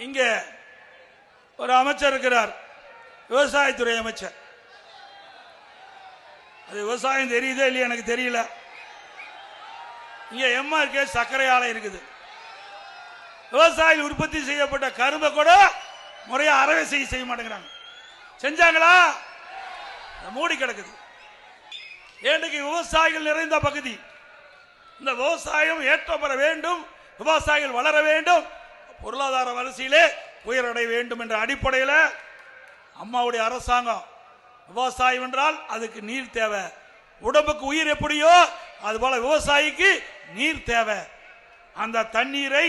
இங்க ஒரு அமைச்சர் இருக்கிறார், விவசாயத்துறை அமைச்சர். அது விவசாயம் தெரியுதே இல்லையா எனக்கு தெரியல. இங்க எம்ஆர்கே சர்க்கரை ஆலை இருக்குது. விவசாயிகள் உற்பத்தி செய்யப்பட்ட கரும்பை கூட முறையா அறவை செய்ய மாட்டேங்கிறாங்க. செஞ்சாங்களா? மூடி கிடக்குது. ஏன்றைக்கு விவசாயிகள் நிறைந்த பகுதி. இந்த விவசாயம் ஏற்றம் பெற வேண்டும், விவசாயிகள் வளர வேண்டும், பொருளாதார வளர்ச்சியிலே உயரடைய வேண்டும் என்ற அடிப்படையில் அம்மாவுடைய அரசாங்கம், விவசாயம் என்றால் அதுக்கு நீர் தேவை. உடம்புக்கு உயிர் எப்படியோ அதுபோல விவசாயிக்கு நீர் தேவை. அந்த தண்ணீரை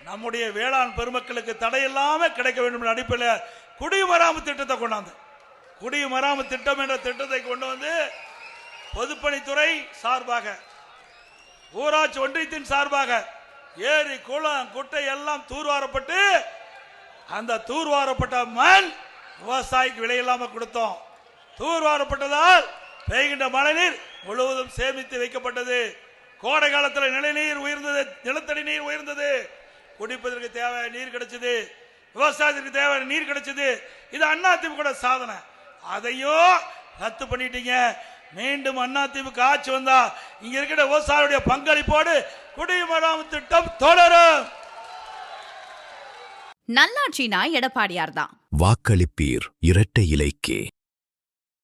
நம்முடைய வேளாண் பெருமக்களுக்கு தடையில்லாம கிடைக்க வேண்டும் என்ற அடிப்படையில் குடிமராமத்து திட்டத்தை கொண்டாந்து, குடிமராமத்து திட்டம் என்ற திட்டத்தை கொண்டு வந்து பொதுப்பணித்துறை சார்பாக, ஊராட்சி ஒன்றியத்தின் சார்பாக ஏரி குளம் குட்டை எல்லாம் தூர்வாரப்பட்டு அந்த தூர்வாரப்பட்ட மண் விவசாயிக்கு விலையில்லாம கொடுத்தோம். தூர்வாரப்பட்டதால் பெய்கின்ற மழைநீர் முழுவதும் சேமித்து வைக்கப்பட்டது. கோடை காலத்தில் நிலநீர் உயர்ந்தது, நிலத்தடி நீர் உயர்ந்தது, குடிப்பதற்கு தேவையான நீர் கிடைச்சது, விவசாயத்திற்கு தேவையான நீர் கிடைச்சது. இது அதிமுக சாதனை. அதையும் ரத்து பண்ணிட்டீங்க. மீண்டும் அதிமுக ஆட்சி வந்தா இங்க இருக்கிற விவசாயியுடைய பங்களிப்போடு குடிமராமத்து திட்டம் தொடரும். நல்லாட்சினா எடப்பாடியார் தான். வாக்களிப்பீர் இரட்டை இலைக்கே.